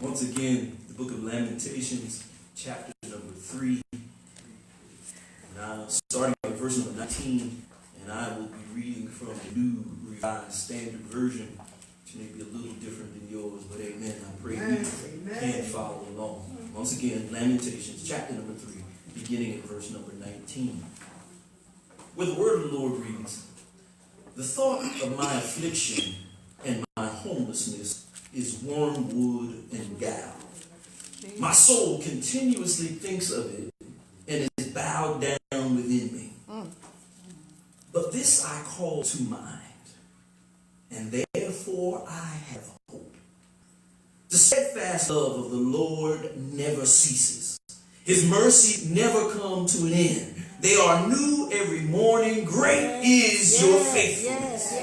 Once again, the book of Lamentations, chapter number 3. Now, starting at verse number 19, and I will be reading from the New Revised Standard Version, which may be a little different than yours, but amen. I pray you can follow along. Once again, Lamentations, chapter number 3, beginning at verse number 19. Where the word of the Lord reads, "The thought of my affliction and my homelessness is wormwood and gall. My soul continuously thinks of it and is bowed down within me. But this I call to mind, and therefore I have hope. The steadfast love of the Lord never ceases. His mercy never come to an end. They are new every morning. Great is your faithfulness.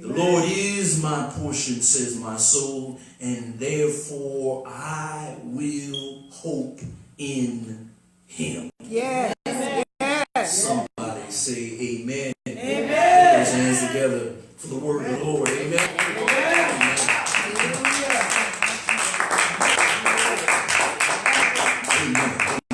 The Lord is my portion, says my soul, and therefore I will hope in him." Yes. Somebody say amen. Amen. Put those hands together for the word of the Lord. Amen.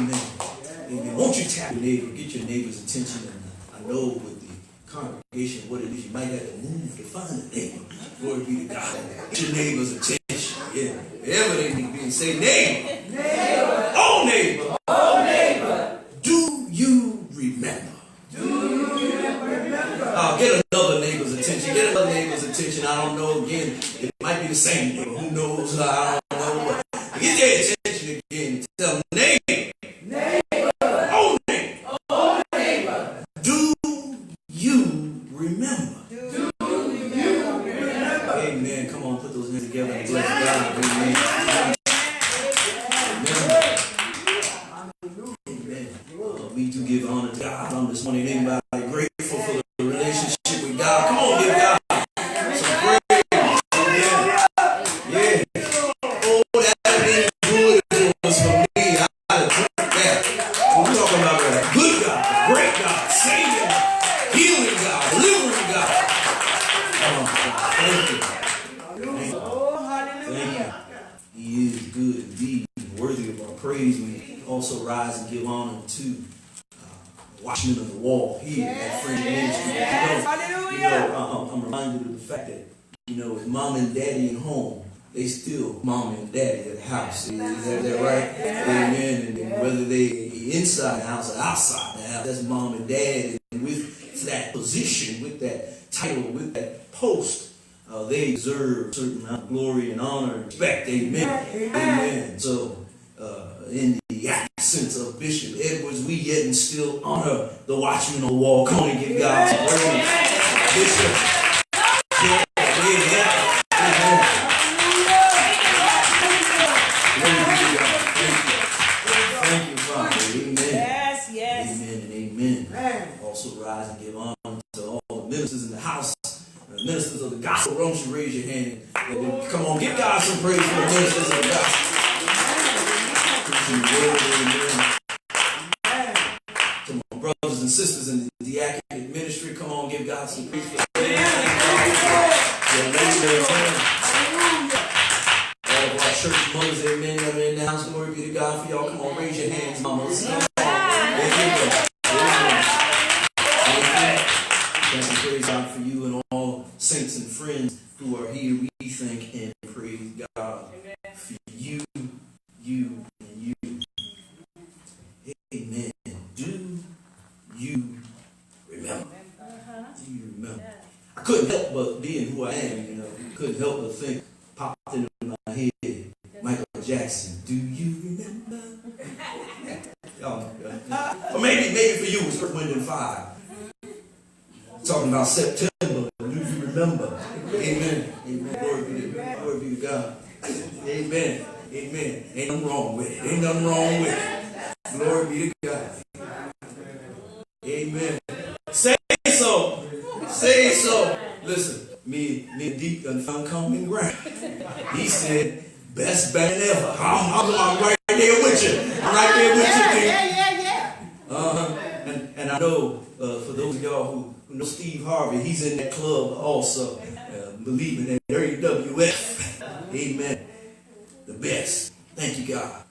Amen. Won't you tap your neighbor, get your neighbor's attention? And I know with the congregation what it is, you might have to move to find a neighbor. Glory be to God. Get your neighbor's attention. Yeah. Wherever they need to be, and say, neighbor. Neighbor. Oh, neighbor. Oh, neighbor. Do you remember? Do you remember? Get another neighbor's attention. Get another neighbor's attention. I don't know. Again, it might be the same neighbor. Who knows? I don't know. But get their attention again. Tell them, neighbor. Neighbor. Oh, neighbor. Oh, neighbor. Do you remember? Do you remember? Amen. Come on, put those hands together and bless God. Amen. We do give honor to God on this morning. Anybody grateful for the relationship with God? Come on, give God some praise. Yeah. Oh, that ain't good as it was for me. I had to drink that. We're talking about a good God, great God, saving, healing God, delivering God. Thank you. Thank you. He is good indeed, worthy of our praise. We also rise and give honor to watchman on the wall here at Friend Ministry. I'm reminded of the fact that, with mom and daddy at home, they still mom and daddy at the house. Is that right? Amen. And whether they inside the house or outside the house, that's mom and dad. And with that position, with that title, with that post, they deserve a certain amount of glory and honor and respect. Amen. Amen. So, in the absence of Bishop Edwards, we yet and still honor the watchman on the wall. Come on and give God some praise. Bishop. Yeah. Amen. Thank you, Father. Amen. Yes. Amen and amen. Also rise and give honor to all the ministers in the house, ministers of the gospel. Won't you raise your hand? Come on, give God some praise for the ministers of the gospel. Come on, brothers and sisters in the diaconate ministry, come on, give God some praise for all of our church mothers, amen, that are in the house. Glory be to God for y'all. Come on, raise your hands, mamas. Thank you, praise God for you and all saints and friends who are here. We thank and praise God for you. Amen. Do you remember? Do you remember? I couldn't help but being who I am, couldn't help but think, popped into my head, Michael Jackson, do you remember? Or maybe for you it was Earth, Wind and Fire. Talking about September, do you remember? Amen. Amen. Glory be to God. Amen. Ain't nothing wrong with it. Glory be to God. Amen. Say so. Listen, me and Deep done found common ground. He said, best band ever. I'm right there with you. And I know for those of y'all who know Steve Harvey, he's in that club also, believing in WWF. Amen. the best. Thank you, God.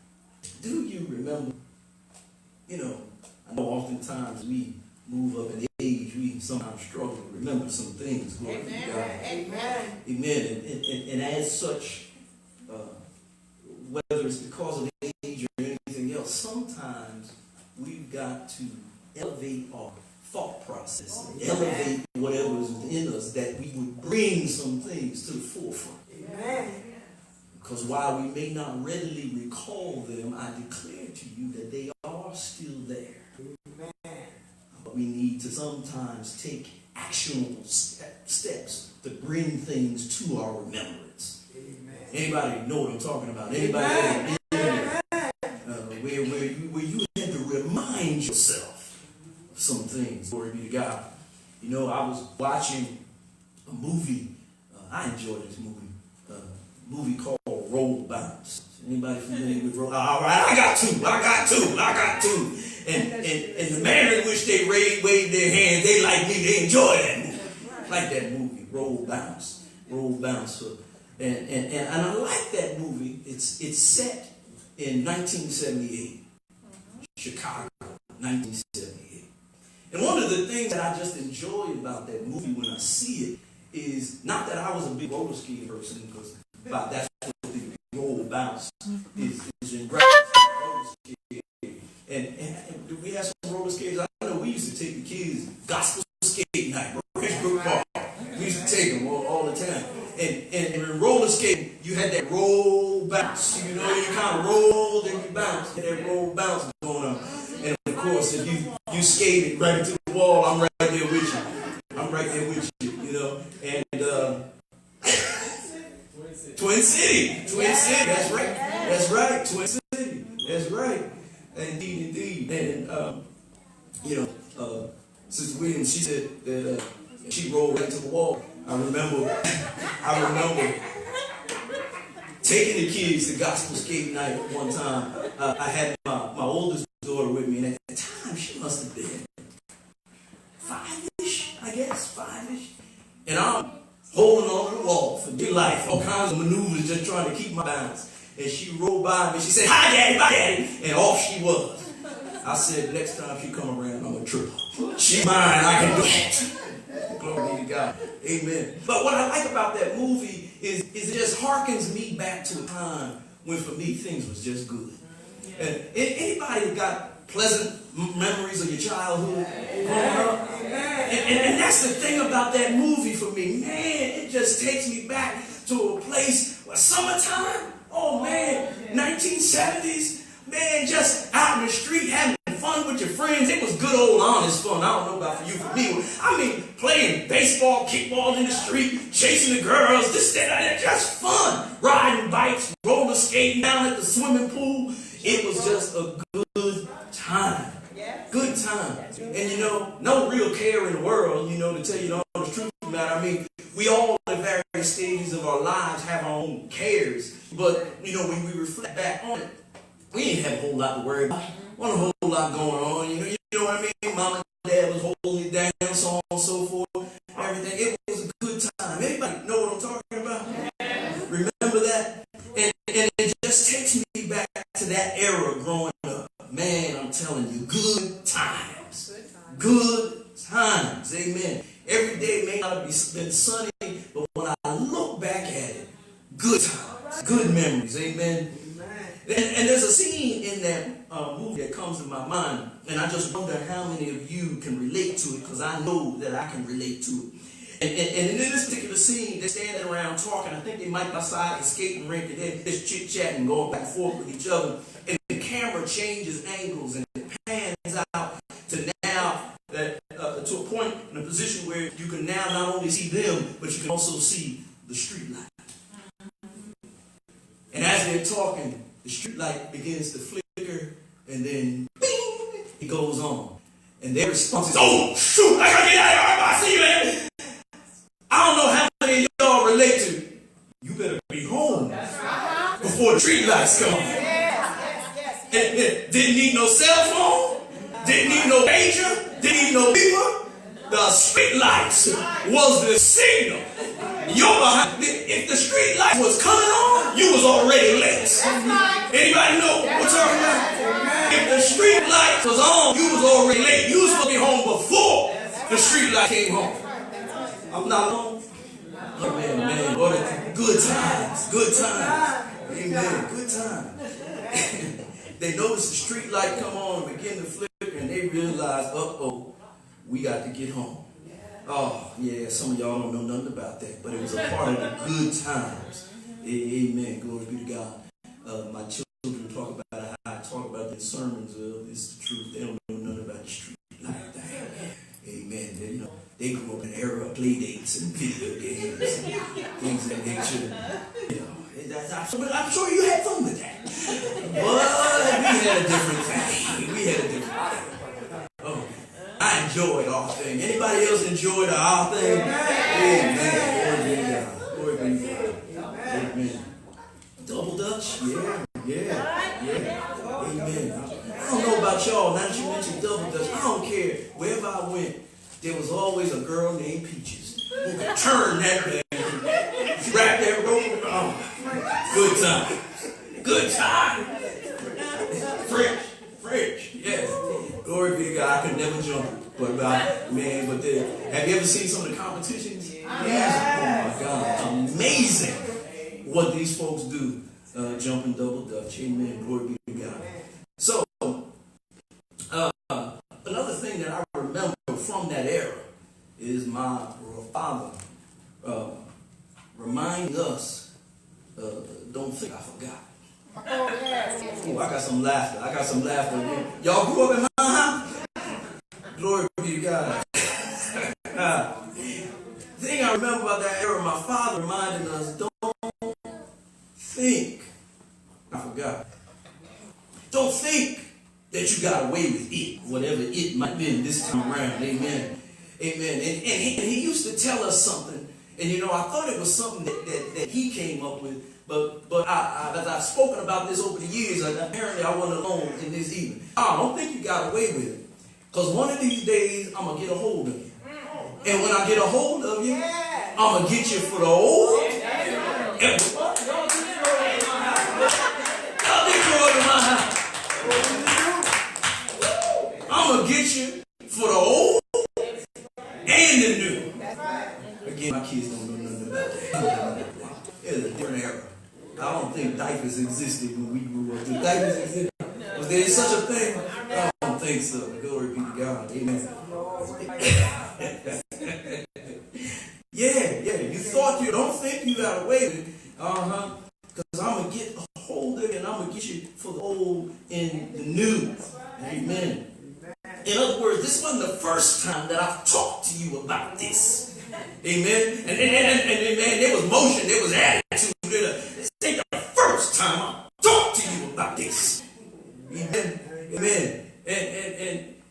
Do you remember, I know oftentimes we move up in age, we sometimes struggle to remember some things. Glory to God. Amen. Amen. And as such, whether it's because of age or anything else, sometimes we've got to elevate our thought process, elevate whatever is within us, that we would bring some things to the forefront. Amen. Because while we may not readily recall them, I declare to you that they are still there. Amen. But we need to sometimes take actionable steps to bring things to our remembrance. Amen. Anybody know what I'm talking about? Anybody where you had to remind yourself of some things? Glory be to God. I was watching a movie. I enjoyed this movie called Roll Bounce. Anybody familiar with Roll? All right, I got two. And the manner in which they waved their hands, they like me. They enjoy that movie. Like that movie, Roll Bounce. And I like that movie. It's set in 1978, Chicago, 1978. And one of the things that I just enjoy about that movie when I see it is not that I was a big roller skating person, because that's what the Roll Bounce is in reference to roller skating. And do we have some roller skaters? I know we used to take the kids gospel skate night, Bridgebrook Park. We used to take them all the time. And in roller skating, you had that roll bounce. You kind of roll, then you bounce. That roll bounce going on. And of course, if you skated right into the wall, I'm right there with you. And Twin City. That's right. Twin City. That's right. Indeed. And Sister Williams, she said that she rolled right to the wall. I remember taking the kids to gospel skate night one time. I had my oldest daughter with me, and at the time she must have been five-ish. And I'm holding on to the wall for dear life, all kinds of maneuvers, just trying to keep my balance. And she rolled by me. She said, "Hi, Daddy, bye, Daddy," and off she was. I said, next time she come around, I'm gonna trip her. She mine. I can do it. Glory be to God. Amen. But what I like about that movie is it just harkens me back to a time when, for me, things was just good. And anybody got pleasant memories of your childhood growing up? And that's the thing about that movie for me. Man, it just takes me back to a place where summertime, 1970s, man, just out in the street having fun with your friends. It was good old honest fun. I don't know about for you, for me. I mean, playing baseball, kickball in the street, chasing the girls, this, that, just fun. Riding bikes, roller skating down at the swimming pool. It was just a good time. Good time. And no real care in the world, to tell you the truth of the matter. I mean, we all at various stages of our lives have our own cares. But, when we reflect back on it, we didn't have a whole lot to worry about. Wasn't a whole lot going on. You know what I mean? Mom and Dad was holding it down, so on and so forth. Everything. It was a good time. Anybody know what I'm talking about? Remember that? And it just takes me back to that era growing up. Man, I'm telling you, good times. Good times. Amen. Every day may not have been sunny, but when I look back at it, good times. Good memories. Amen. And there's a scene in that movie that comes to my mind, and I just wonder how many of you can relate to it, because I know that I can relate to it. And in this particular scene, they're standing around talking. I think they might be outside the skating rink, and they're just chit-chatting, going back and forth with each other. And the camera changes angles, and it pans out to now that to a point in a position where you can now not only see them, but you can also see the street light. And as they're talking, the street light begins to flicker, and then bing, it goes on. And their response is, "Oh, shoot, I gotta get out of here. I see you, man." I don't know how many of y'all relate to it. You better be home before the street lights come on. Didn't need no cell phone, didn't need no pager, didn't need no beeper. The street lights was the signal. You're behind. If the street light was coming on, you was already late. Anybody know what I'm talking about? If the street light was on, you was already late. You was supposed to be home before the street light came home. I'm not home. Oh, man. What a good times. Good times. Amen. Good times. They noticed the street light come on and begin to flicker, and they realized, uh-oh, we got to get home. Oh, yeah, some of y'all don't know nothing about that, but it was a part of the good times. Amen. Glory be to God. My children talk about how I talk about the sermons. It's the truth. They don't know nothing about the street light thing. Amen. They grew up in an era of play dates and video games and things of that nature. I'm sure you had fun with that. But we had a different thing. Oh, I enjoyed our thing. Anybody else enjoyed our thing? Amen. Glory be to God. Amen. Double Dutch? Yeah. Amen. I don't know about y'all. Now that you mentioned Double Dutch, I don't care. Wherever I went, there was always a girl named Peaches who could turn that thing, wrap that rope. Oh, good time. Good time. French. Yes. Glory be to God. I could never jump. But have you ever seen some of the competitions? Yes. Oh my God. Amazing what these folks do jumping Double Dutch. Amen. Glory be to God. So, another thing that I remember from that era is my father reminding us, don't think I forgot. Oh, I got some laughter. Y'all grew up in my house? Glory be to God. The thing I remember about that era, my father reminding us, don't think I forgot. Don't think that you got away with it, whatever it might be this time around. Amen. And he used to tell us something, and I thought it was something that he came up with, but as I've spoken about this over the years, apparently I wasn't alone in this evening. I don't think you got away with it, because one of these days I'm going to get a hold of you. And when I get a hold of you, I'm going to get you for the old. I'm going to get you for the old and the new. Again, my kids don't know nothing about that. It's a different era. I don't think diapers existed when we grew up. Did diapers exist? Was there such a thing? I don't think so. Glory be to God. Amen. Yeah. You thought you don't think you got away with it. Because I'm going to get a hold of it and I'm going to get you for the old and the new. Amen. In other words, this wasn't the first time that I've talked to you about this. Amen. And there was motion, there was attitude. This ain't the first time I've talked to you about this. Amen.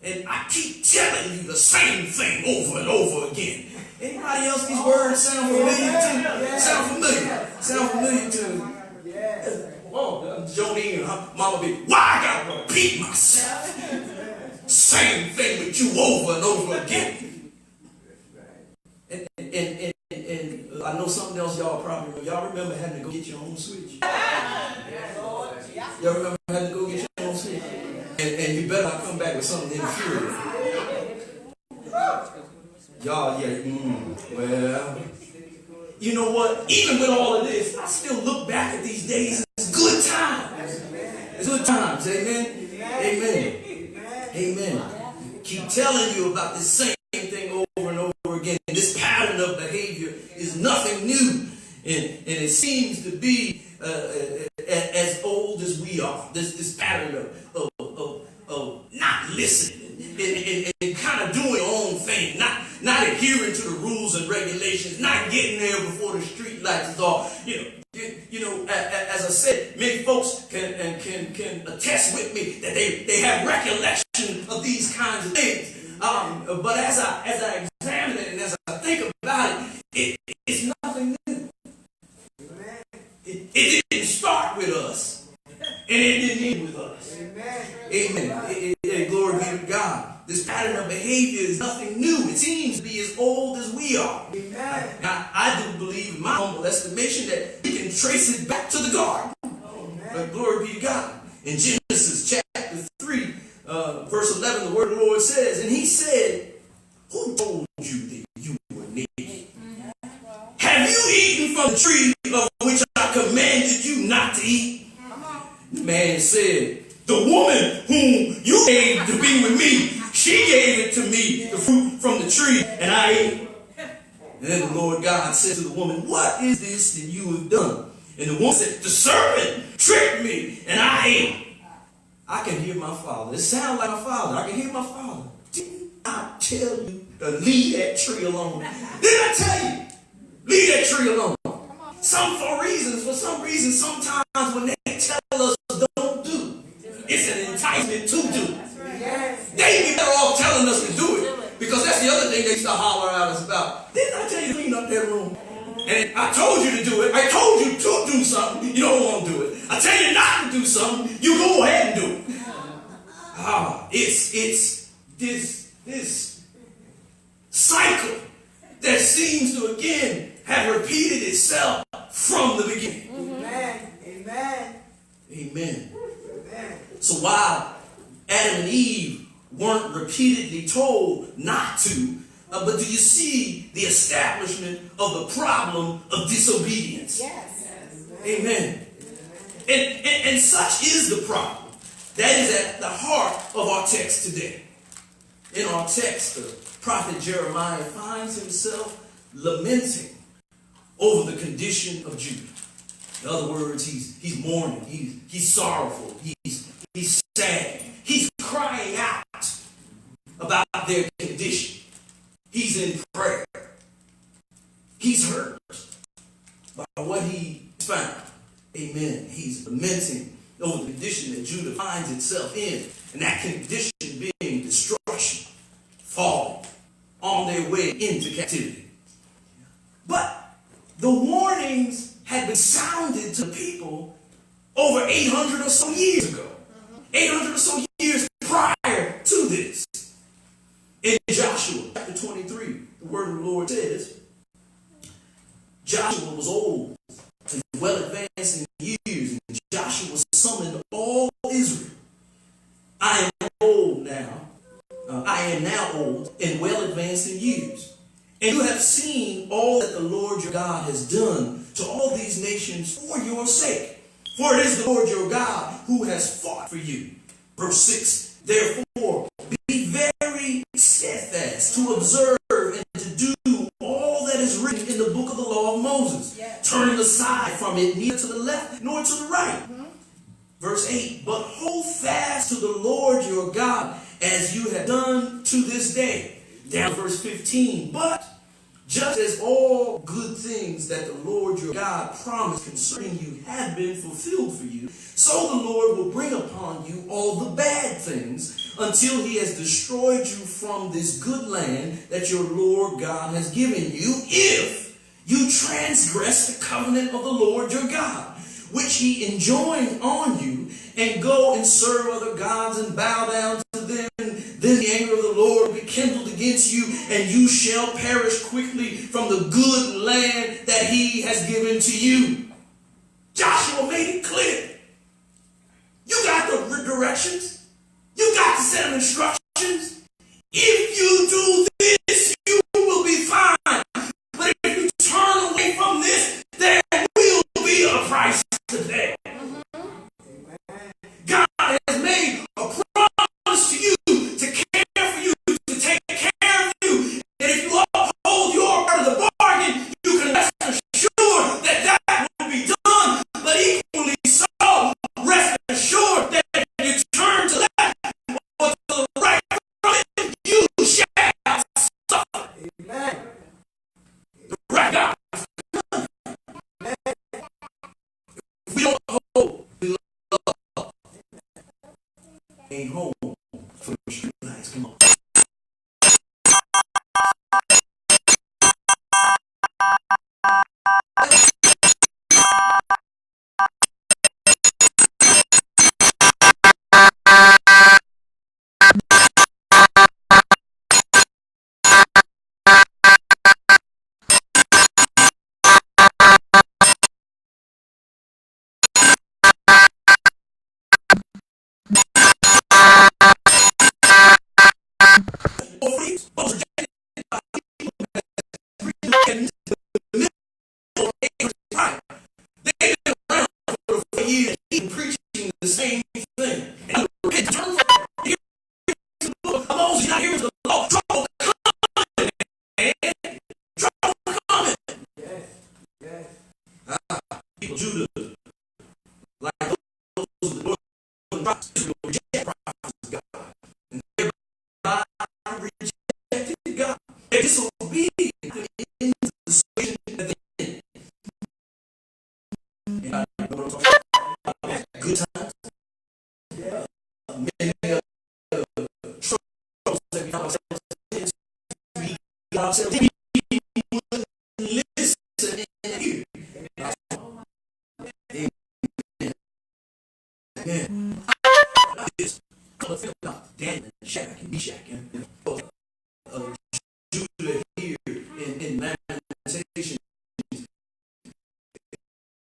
And I keep telling you the same thing over and over again. Anybody else these words sound familiar to? Sound familiar to? Oh, Jolene, Mama B. Why I gotta repeat myself? Same thing with you over and over again. And I know something else y'all probably remember. Y'all remember having to go get your own switch? Y'all remember having to go get your own switch? And you better not come back with something inferior. Y'all, well, you know what? Even with all of this, I still look back at these days. It's good times. It's good times. Amen. Keep telling you about the same thing over and over again. This pattern of behavior is nothing new. And it seems to be as old as we are. This pattern of not listening and kind of doing your own thing, not adhering to the rules and regulations, not getting there before the street lights is off. As I said, many folks can attest with me that they have recollection of these kinds of things. But as I examine it and as I think about it, it's nothing new. It didn't start with us, and it didn't end with us. Amen. Glory be to God. This pattern of behavior is nothing new. It seems to be as old as we are. Amen. Now, I do believe, in my humble estimation, that we can trace it back to the garden. But glory be to God. In Genesis chapter 3, verse 11, the word of the Lord says, and he said, who told you that you were naked? Have you eaten from the tree of which I commanded you not to eat? The man said, the woman whom you gave to be with me, she gave it to me, the fruit from the tree, and I ate. And then the Lord God said to the woman, what is this that you have done? And the woman said, the serpent tricked me, and I ate. I can hear my father. It sounds like my father. I can hear my father. Didn't I tell you to leave that tree alone? Didn't I tell you? Leave that tree alone. For some reason, sometimes when they tell us don't do, it's an enticement to do. They be better off telling us to do it, because that's the other thing they used to holler at us about. Didn't I tell you to clean up that room? And I told you to do it. I told you to do something. You don't want to do it. I tell you not to do something. You go ahead and do it. It's this cycle that seems to again have repeated itself from the beginning. Amen. Amen. Amen. Amen. So while Adam and Eve weren't repeatedly told not to, but do you see the establishment of the problem of disobedience? Yes. Amen. And such is the problem that is at the heart of our text today. In our text, the prophet Jeremiah finds himself lamenting over the condition of Judah. In other words, he's mourning, he's sorrowful, he's sad, he's crying out about their condition. He's in prayer. He's hurt by what he found. Amen. He's lamenting over the condition that Judah finds itself in, and that condition being destruction, falling, on their way into captivity. But the warnings had been sounded to the people over 800 or so years ago. 800 or so years prior to this. In Joshua chapter 23, the word of the Lord says, Joshua was old and well advanced in years, and Joshua summoned all Israel. I am old now. I am now old and well advanced in years. And you have seen all that the Lord your God has done to all these nations for your sake. For it is the Lord your God who has fought for you. Verse 6, therefore, be very steadfast to observe and to do all that is written in the book of the law of Moses, turning aside from it neither to the left nor to the right. Verse 8, but hold fast to the Lord your God as you have done to this day. Down to verse 15, but just as all good things that the Lord your God promised concerning you have been fulfilled for you, so the Lord will bring upon you all the bad things until he has destroyed you from this good land that your Lord God has given you, if you transgress the covenant of the Lord your God, which he enjoined on you, and go and serve other gods and bow down to them. Then the anger of the Lord will be kindled against you, and you shall perish quickly from the good land that he has given to you. Joshua made it clear. You got the directions. You got the set of instructions. If you do this, you will be fine. But if you turn away from this, there will be a price to pay. God has made a promise to you to care for you, to take care of you. And if you uphold your part of the bargain, you can rest assured that that will be done. But equally so, rest assured that if you turn to the left or to the right from it, you shall suffer. Amen. The right God is coming. If we don't hold the love, ain't home for the street lights. Come on. the same thing. And repent, turn from it. Moses, not here to the law. Trouble coming, man. Trouble coming. Yes. Yes. People, Judah, like those who prophets, reject prophets of God. And thereby rejected God. They're disobedient in the situation that they're in. And I know what I'm talking about. Good times. Many troubles that we find ourselves in. We got ourselves in. We wouldn't listen and hear. Amen. This film about Daniel and Shadrach and Meshach and Judah here in Lamentations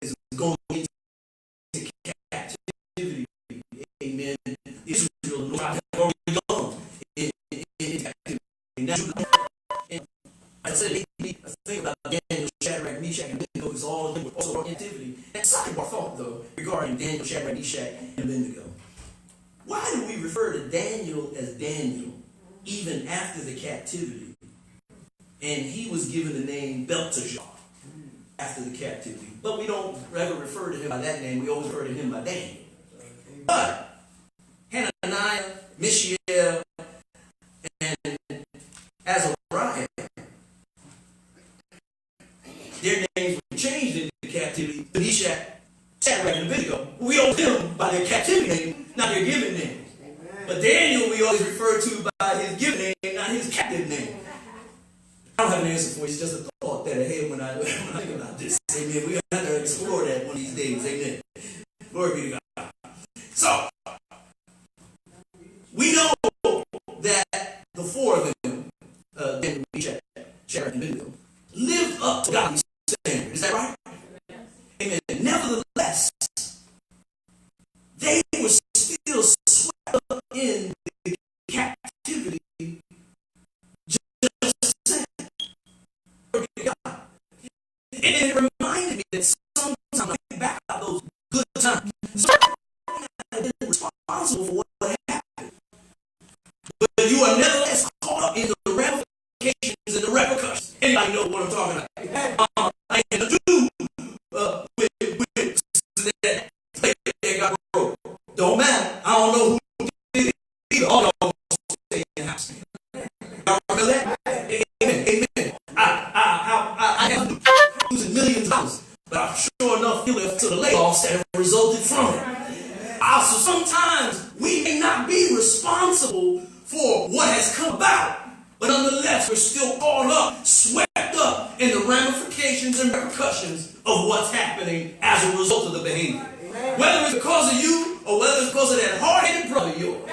is going into captivity. Amen. Israel and have already gone in captivity. Now, and I said, maybe a thing about Daniel, Shadrach, Meshach, and Abednego is all of them were also in captivity. And sidebar thought, though, regarding Daniel, Shadrach, Meshach, and Abednego. Why do we refer to Daniel as Daniel even after the captivity? And he was given the name Belteshazzar after the captivity. But we don't ever refer to him by that name. We always refer to him by Daniel. But Hananiah, Mishael, and Azariah, their names were changed in the captivity to Meshach, Shadrach, and Abednego. We owe them by their captivity name, not their given name. But Daniel we always refer to by his given name, not his captive name. I don't have an answer for you. It's just a thought that I had when I think about this. Amen. We have to explore that one of these days. Amen. Glory be to God. So, we know that the four of them, Daniel, Meshach, Shadrach, and Abednego, lived up to God's standard. Is that right? Amen. Nevertheless, they were still swept up in the captivity just the same. Glory to God. And it reminded me that sometimes I think back about those good times. Sometimes I've been responsible for what happened. But you are nevertheless caught up in the ramifications and the repercussions. Anybody know what I'm talking about? I had to do with that play that got broke. Don't matter. I don't know who did it either. All y'all stay in the house. Y'all remember that? Amen. Amen. I have losing millions of dollars, but I'm sure enough feeling to the layoffs that have resulted from it. So sometimes we may not be responsible for what has come about, but nonetheless we're still caught up, swept up in the ramifications and repercussions of what's happening as a result of the behavior. Whether it's because of you or whether it's because of that hard-headed brother of yours,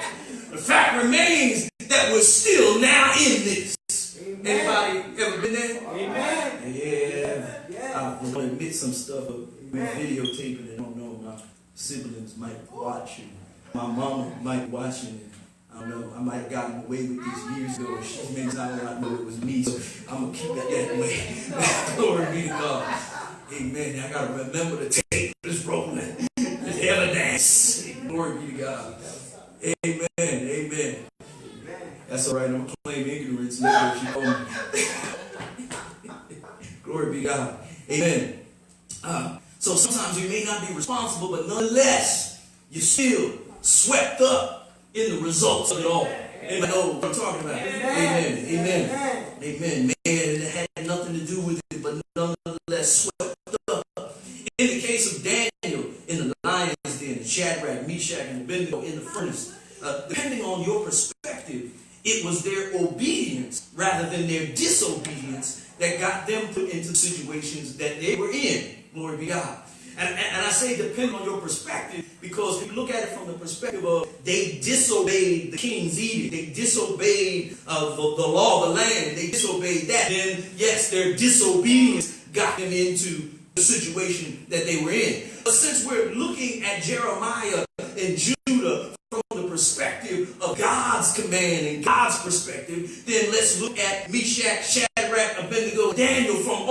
the fact remains that we're still now in this. Anybody ever been there? Amen. Yeah. I was going to admit some stuff, but we're videotaping it. I don't know. My siblings might watch it. My mama might be watching it. I don't know. I might have gotten away with this years ago. She makes I don't know it was me, so I'm going to keep it that way. Glory be to God. Amen. I got to remember the tape is rolling. There's evidence. Glory be to God. Amen. Amen. That's all right. I'm going to claim ignorance later if you told me. Glory be to God. Amen. So sometimes you may not be responsible, but nonetheless, you're still swept up in the results of it all. Anybody know what I'm talking about? Amen. Amen. Amen. Man, it had nothing to do with it, but nonetheless swept up. In the case of Daniel in the lion's den, Shadrach, Meshach, and Abednego in the furnace, depending on your perspective, it was their obedience rather than their disobedience that got them put into situations that they were in. Glory be to God. And I say depending on your perspective because if you look at it from the perspective of they disobeyed the king's edict, they disobeyed the law of the land, they disobeyed that, then yes, their disobedience got them into the situation that they were in. But since we're looking at Jeremiah and Judah from the perspective of God's command and God's perspective, then let's look at Meshach, Shadrach, Abednego, Daniel from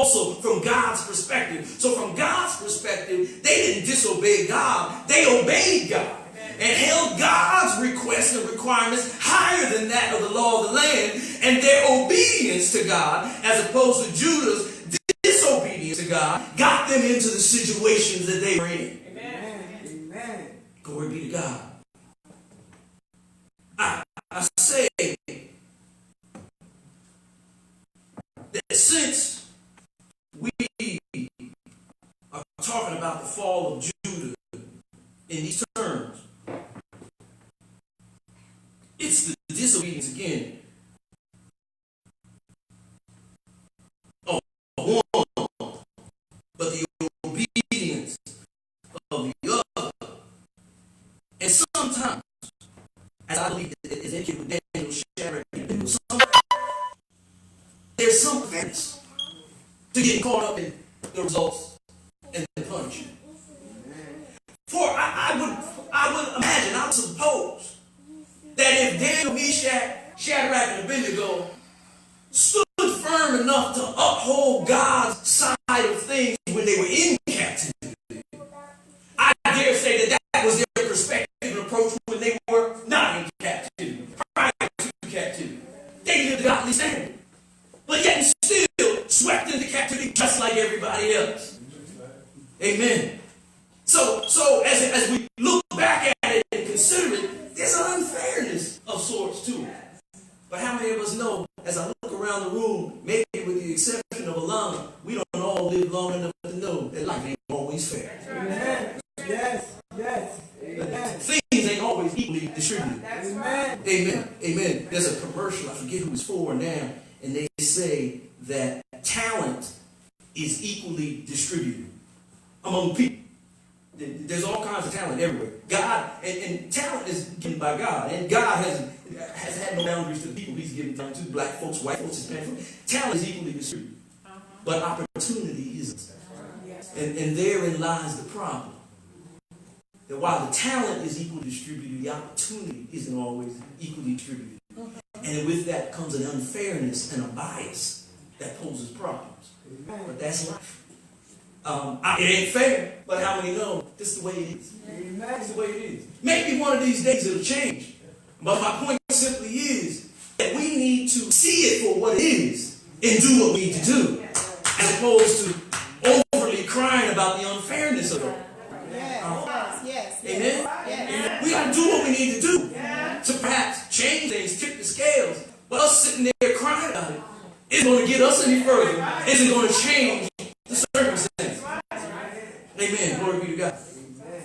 God's perspective. So from God's perspective, they didn't disobey God, they obeyed God. and held God's requests and requirements higher than that of the law of the land, and their obedience to God, as opposed to Judah's disobedience to God, got them into the situations that they were in. Amen. Amen. Glory be to God. I say that since we are talking about the fall of Judah in these terms, it's the disobedience again of one, but the obedience of the other. And sometimes, as I believe is indicated with Daniel, Shadrach, and Abednego, there's some fairness to getting caught up in the results and the punishment. For I would imagine, I would suppose, that if Daniel, Meshach, Shadrach, and Abednego stood firm enough to uphold God's side of things when they were in captivity, I dare say that that was their perspective and approach when they were not in captivity, prior to captivity. They lived a godly standard, but yet still swept into captivity just like everybody else. Amen. So as we look back at it and consider it, there's an unfairness of sorts to it. But how many of us know, as I look around the room, maybe with the exception of Alana, we don't all live long enough to know that life ain't always fair. Amen. Yes. Yes. Amen. Things ain't always equally distributed. Amen. Amen. Amen. There's a commercial, I forget who it's for now, and they say that talent is equally distributed among people. There's all kinds of talent everywhere. God, and talent is given by God. And God has had no boundaries to the people He's given time to. Black folks, white folks, Hispanic folks. Talent is equally distributed. But opportunity isn't. And therein lies the problem. That while the talent is equally distributed, the opportunity isn't always equally distributed. And with that comes an unfairness and a bias that poses problems. But that's life. It ain't fair, but how many know this is the way it is? This is the way it is. Maybe one of these days it'll change. But my point simply is that we need to see it for what it is and do what we need to do, as opposed to overly crying about the unfairness of it. Yes. Amen? Yes. We got to do what we need to do to perhaps change things, tip the scales. But us sitting there crying about it isn't going to get us any further. Isn't going to change the circumstances. Amen. Glory be to God.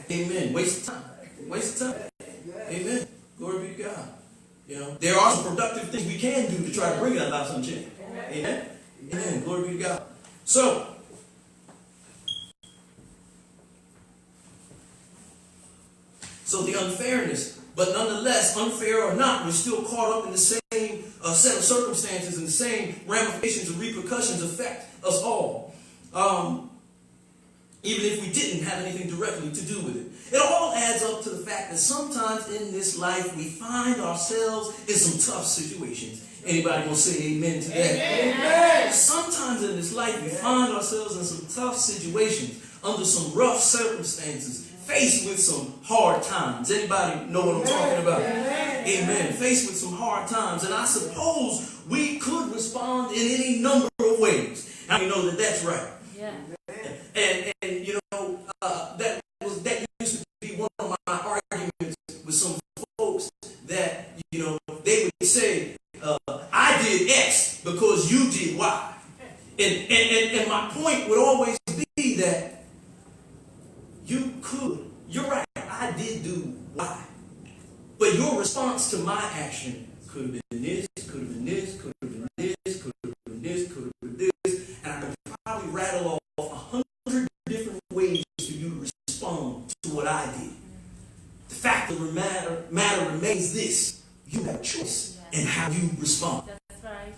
Amen. Waste of time. Waste of time. Amen. Glory be to God. You know, there are some productive things we can do to try to bring about some change. Amen. Amen. Glory be to God. So the unfairness, but nonetheless, unfair or not, we're still caught up in the same set of circumstances, and the same ramifications and repercussions affect us all. Even if we didn't have anything directly to do with it. It all adds up to the fact that sometimes in this life we find ourselves in some tough situations. Anybody gonna say amen to that? Amen. Sometimes in this life we find ourselves in some tough situations, under some rough circumstances, faced with some hard times. Anybody know what I'm talking about? Amen. Faced with some hard times. And I suppose we could respond in any number of ways. How do you know that that's right? Yeah. And you know, that used to be one of my arguments with some folks, that, you know, they would say, I did X because you did Y. And my point would always be that you're right, I did do Y. But your response to my action could have been this, could have been this, could have been this, could have been this, could have been this, and I could probably rattle off 100 different ways for you to respond to what I did. The fact of the matter remains this: you have a choice in how you respond. That's right.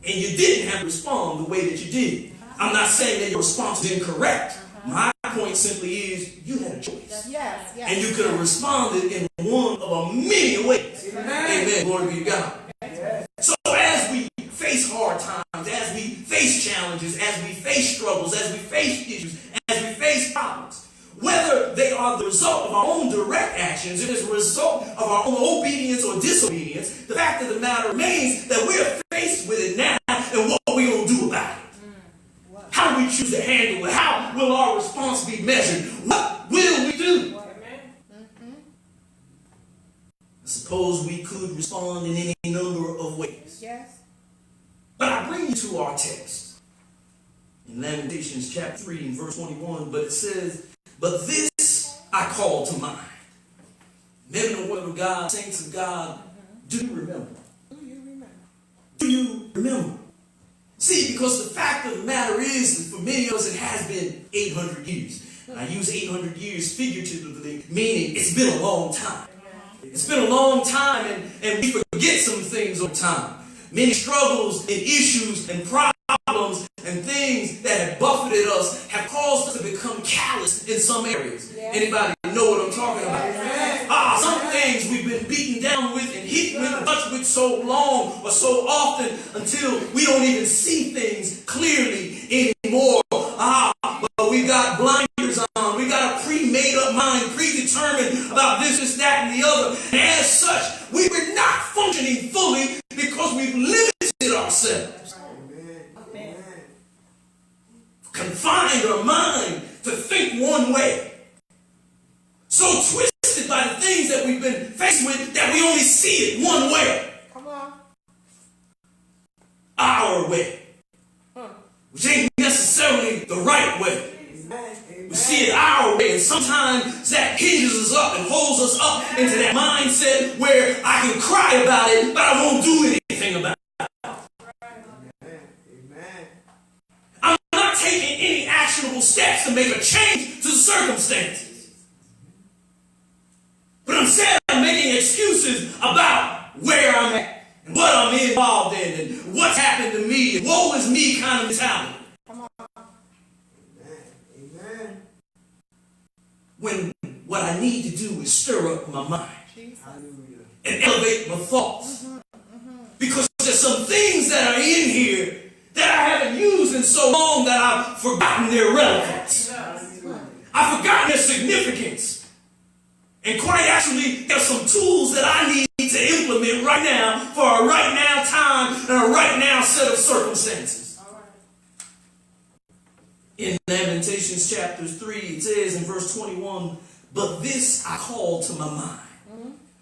And you didn't have to respond the way that you did. I'm not saying that your response is incorrect. My point simply is you had a choice. Yes. And you could have responded in one of a many ways. Amen. Glory be to God. Yes. So as we face hard times, as we face challenges, as we face struggles, as we face issues, as we face problems, whether they are are the result of our own direct actions, if it's a result of our own obedience or disobedience, the fact of the matter remains that we're faced with it now, and what are we going to do about it? How do we choose to handle it? How will our response be measured? What will we do? I suppose we could respond in any number of ways. Yes. But I bring you to our text in Lamentations chapter 3 and verse 21, but it says, "But this I call to mind." Men and women of God, saints of God, do you remember? Do you remember? Do you remember? See, because the fact of the matter is that for many of us it has been 800 years. I use 800 years figuratively, meaning it's been a long time. It's been a long time, and we forget some things over time. Many struggles and issues and problems and things that have buffeted us have caused us to become callous in some areas. Yes. Anybody know what I'm talking about? Yes. Some things we've been beaten down with and hit with and touched with so long or so often until we don't even see things clearly anymore. But we got blinders on. We got a pre-made up mind, predetermined about this, that, and the other. And as such, we were not functioning fully because we've limited ourselves. Amen. Confined our mind to think one way. So twisted by the things that we've been faced with that we only see it one way. Come on. Our way. Which ain't necessarily the right way. We see it our way, and sometimes that hinges us up and holds us up into that mindset where I can cry about it, but I won't do anything about it. Amen. I'm not taking any actionable steps to make a change to the circumstances. But instead I'm making excuses about where I'm at and what I'm involved in and what's happened to me and woe is me kind of mentality. When what I need to do is stir up my mind and elevate my thoughts. Because there's some things that are in here that I haven't used in so long that I've forgotten their relevance. I've forgotten their significance. And quite actually, there's some tools that I need to implement right now for a right now time and a right now set of circumstances. In Lamentations chapter 3, it says in verse 21, "But this I call to my mind."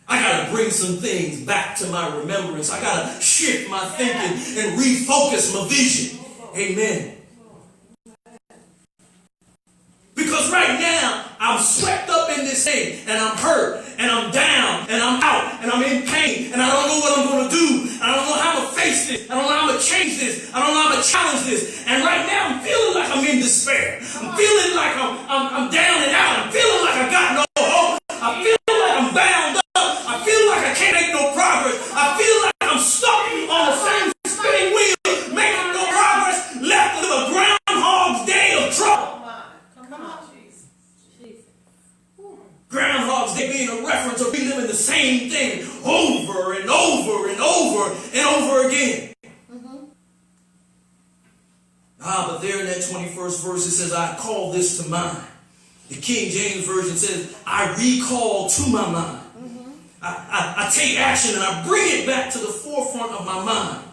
I got to bring some things back to my remembrance. I got to shift my thinking and refocus my vision. Amen. Because right now, I'm swept up in this thing, and I'm hurt, and I'm down, and I'm out, and I'm in pain, and I don't know what I'm going to do. I don't know how I'm going to face this. I don't know how I'm going to change this. I don't know how I'm going to challenge this. And right now, I'm feeling like I'm in despair. I'm feeling like I'm down and out. I'm feeling like I got no hope. I feel like I'm bound up. I feel like I can't make no progress. I feel like I'm stuck on the same spinning wheel, making no progress, left with a Groundhog's Day of trouble. Groundhog's Day being a reference of reliving the same thing over and over and over and over again. But there in that 21st verse it says, "I call this to mind." The King James Version says, "I recall to my mind." I take action and I bring it back to the forefront of my mind.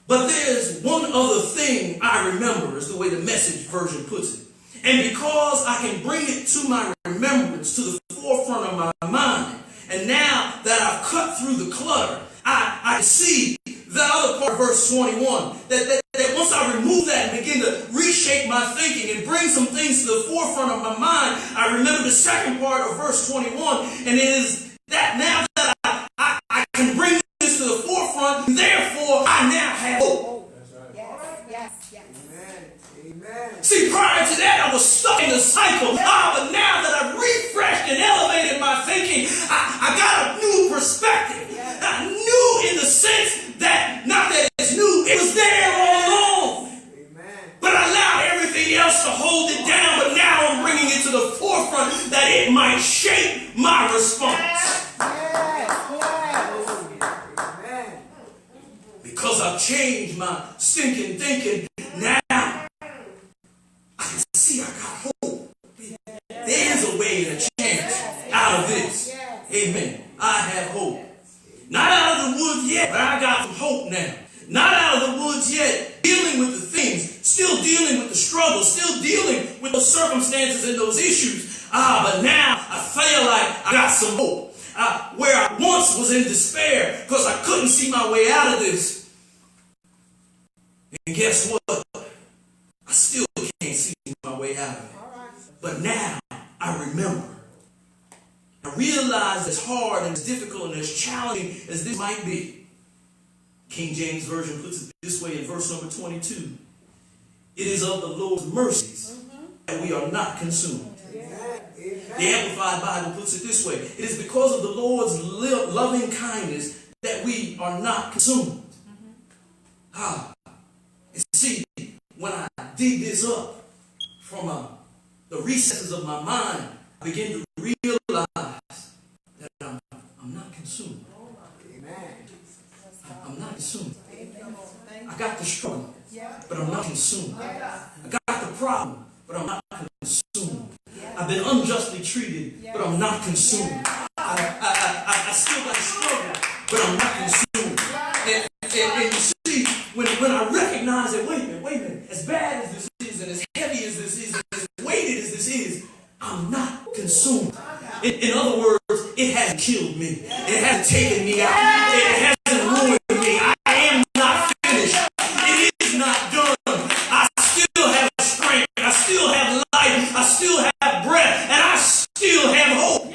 But there's one other thing I remember, is the way the Message version puts it. And because I can bring it to my remembrance, to the forefront of my mind, and now that I've cut through the clutter, I see the other part of verse 21, that once I remove that and begin to reshape my thinking and bring some things to the forefront of my mind, I remember the second part of verse 21, and it is that now that I can bring this to the forefront, therefore I now have hope. Yes. Amen. See, prior to that, I was stuck in the cycle. But now that I've refreshed and elevated my thinking, I got a new perspective. New in the sense that, not that it's new, it was there all along. But I allowed everything else to hold it down, but now I'm bringing it to the forefront that it might shape my response. Because I've changed my stinking thinking, now I can see I got hope. There got some hope. Where I once was in despair because I couldn't see my way out of this. And guess what? I still can't see my way out of it. But now I remember. I realize as hard and as difficult and as challenging as this might be. King James Version puts it this way in verse number 22. It is of the Lord's mercies that we are not consumed. The Amplified Bible puts it this way. It is because of the Lord's loving kindness that we are not consumed. And see, when I dig this up from the recesses of my mind, I begin to realize that I'm not consumed. I'm not consumed. I got the struggle, but I'm not consumed. I got the problem, but I'm not consumed. I've been unjustly treated, but I'm not consumed. I still got a struggle, but I'm not consumed. And you see, when I recognize that, wait a minute, as bad as this is, and as heavy as this is, and as weighted as this is, I'm not consumed. In other words, it hasn't killed me. It hasn't taken me out. It hasn't ruined me. I am not finished. It is not done. I still have strength. I still have life. I still have breath. And I still have hope.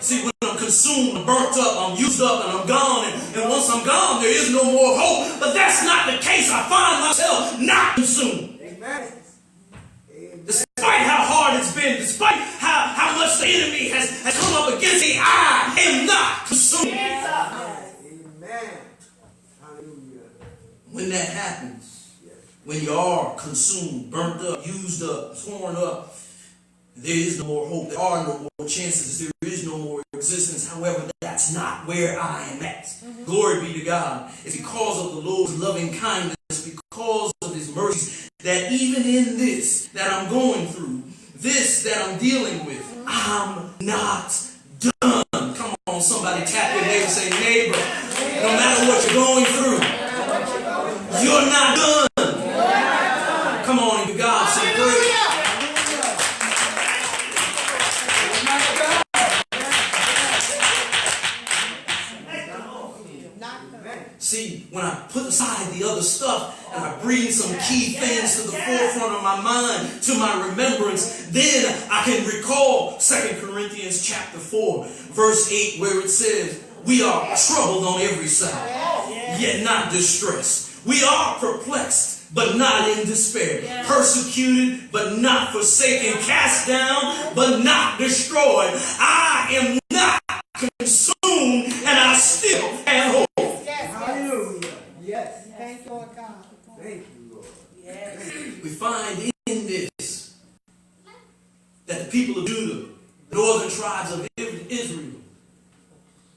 See, when I'm consumed, I'm burnt up, I'm used up, and I'm gone. And once I'm gone, there is no more hope. But that's not the case. I find myself not consumed. Despite how hard it's been, despite how much the enemy has come up against me, I am not consumed. Amen. Hallelujah. When that happens, when you are consumed, burnt up, used up, torn up, there is no more hope. There are no more chances. There is no more existence. However, that's not where I am at. Glory be to God. It's because of the Lord's loving kindness, because of his mercies, that even in this that I'm going through, this that I'm dealing with, I'm not done. Come on, somebody tap your neighbor and say, neighbor, no matter what you're going through, you're not done. Come on, you God, say praise. See, when I put aside the other stuff and I bring some key things to the forefront of my mind, to my remembrance, then I can recall 2 Corinthians chapter 4, verse 8, where it says, we are troubled on every side, yet not distressed. We are perplexed, but not in despair. Persecuted, but not forsaken. Cast down, but not destroyed. I am not consumed, and I still have hope. Yes. Thank you, Lord God. Thank you, Lord. Yes. We find in this that the people of Judah, the northern tribes of Israel,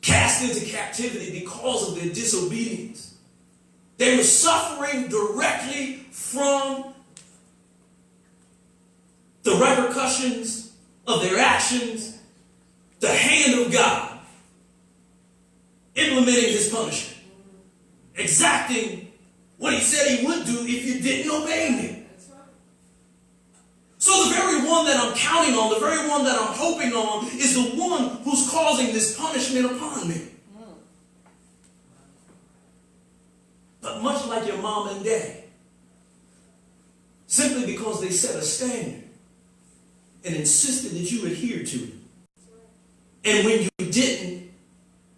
cast into captivity because of their disobedience. They were suffering directly from the repercussions of their actions, the hand of God implementing his punishment. Exacting what he said he would do if you didn't obey him. So the very one that I'm counting on, the very one that I'm hoping on, is the one who's causing this punishment upon me. But much like your mom and dad, simply because they set a standard and insisted that you adhere to it. And when you didn't,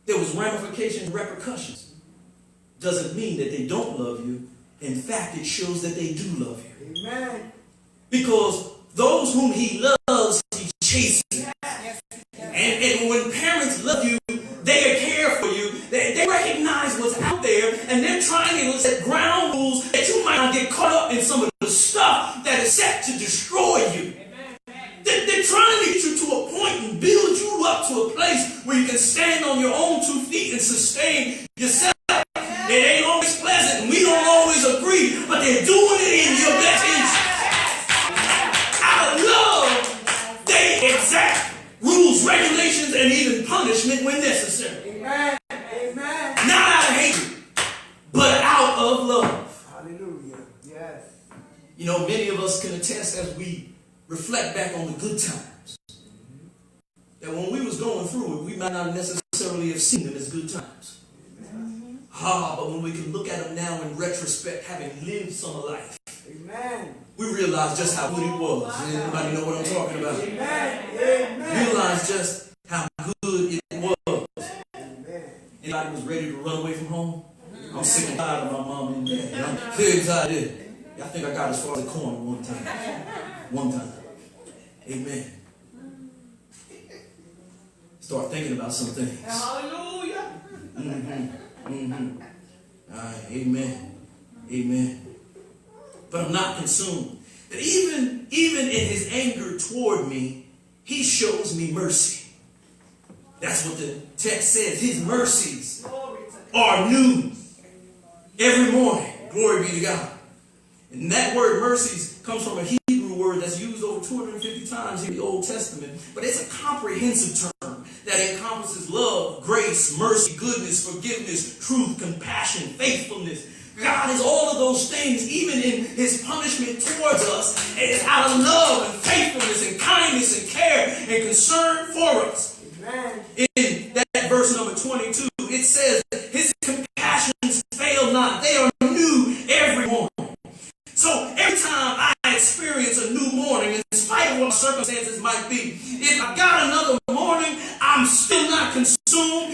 there was ramifications and repercussions. Doesn't mean that they don't love you. In fact, it shows that they do love you. Amen. Because those whom he loves, he chases. And when parents love you, they care for you. They recognize what's out there, and they're trying to set ground rules that you might not get caught up in some of the stuff that is set to destroy you. They're trying to get you to a point and build you up to a place where you can stand on your own 2 feet and sustain yourself. It ain't always pleasant, and we don't always agree, but they're doing it in your best interest. Out of love, they exact rules, regulations, and even punishment when necessary. Amen. Amen. Not out of hatred, but out of love. Hallelujah. Yes. You many of us can attest as we reflect back on the good times, that when we was going through it, we might not necessarily have seen them as good times. But when we can look at them now in retrospect, having lived some life, Amen. we realize just how good it was. Anybody know what I'm talking about? Amen. Amen. Realize just how good it was. Amen. Anybody was ready to run away from home? I'm sick and tired of my mom and dad. And I'm very excited. I think I got as far as the corner one time. One time. Amen. Start thinking about some things. Hallelujah. Amen. Amen. But I'm not consumed. That even in his anger toward me, he shows me mercy. That's what the text says. His mercies are new every morning. Glory be to God. And that word mercies comes from a Hebrew word that's used over 250 times in the Old Testament. But it's a comprehensive term that encompasses love, grace, mercy, goodness, forgiveness, truth, compassion, faithfulness. God is all of those things, even in his punishment towards us. And it's out of love and faithfulness and kindness and care and concern for us. Amen. In that verse number 22, it says, his compassions fail not. They are new every morning. So every time I experience a new morning, in spite of what circumstances might be, if I got another morning, I'm still not consumed.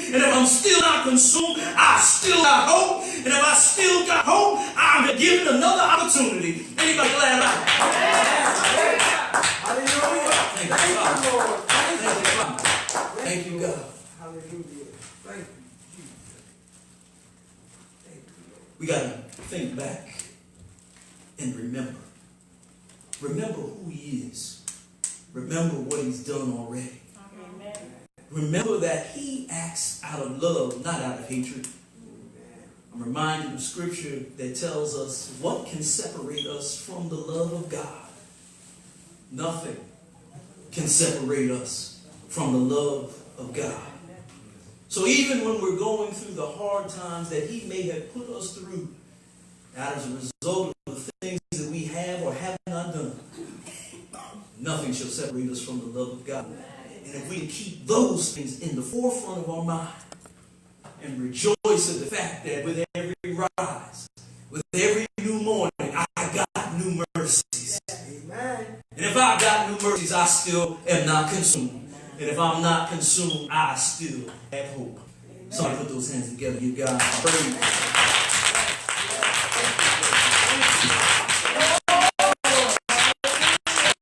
And if I'm still not consumed, I still got hope. And if I still got hope, I'm given another opportunity. Anybody glad about it? Hallelujah. Thank you, God. Lord. Thank you, God. Thank you, God. Hallelujah. Thank you, Jesus. Thank you, Lord. We got to think back and remember. Remember who he is. Remember what he's done already. Amen. Remember that he acts out of love, not out of hatred. I'm reminded of scripture that tells us what can separate us from the love of God. Nothing can separate us from the love of God. So even when we're going through the hard times that he may have put us through, as a result of the things that we have or have not done, nothing shall separate us from the love of God. And if we can keep those things in the forefront of our mind and rejoice at the fact that with every rise, with every new morning, I got new mercies. Amen. And if I got new mercies, I still am not consumed. And if I'm not consumed, I still have hope. Somebody put those hands together. Give God praise.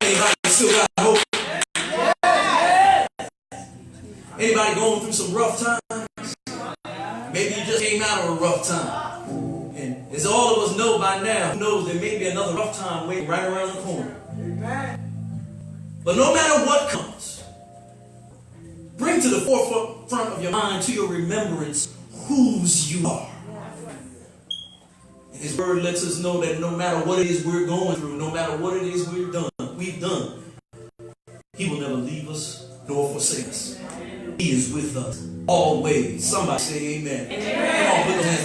Anybody still got hope? Anybody going through some rough times? Maybe you just came out of a rough time. And as all of us know by now, who knows there may be another rough time waiting right around the corner. Amen. But no matter what comes, bring to the forefront of your mind, to your remembrance, whose you are. And his word lets us know that no matter what it is we're going through, no matter what it is we've done, he will never leave us nor forsake us. He is with us always. Somebody say amen. Amen. Come on, put those hands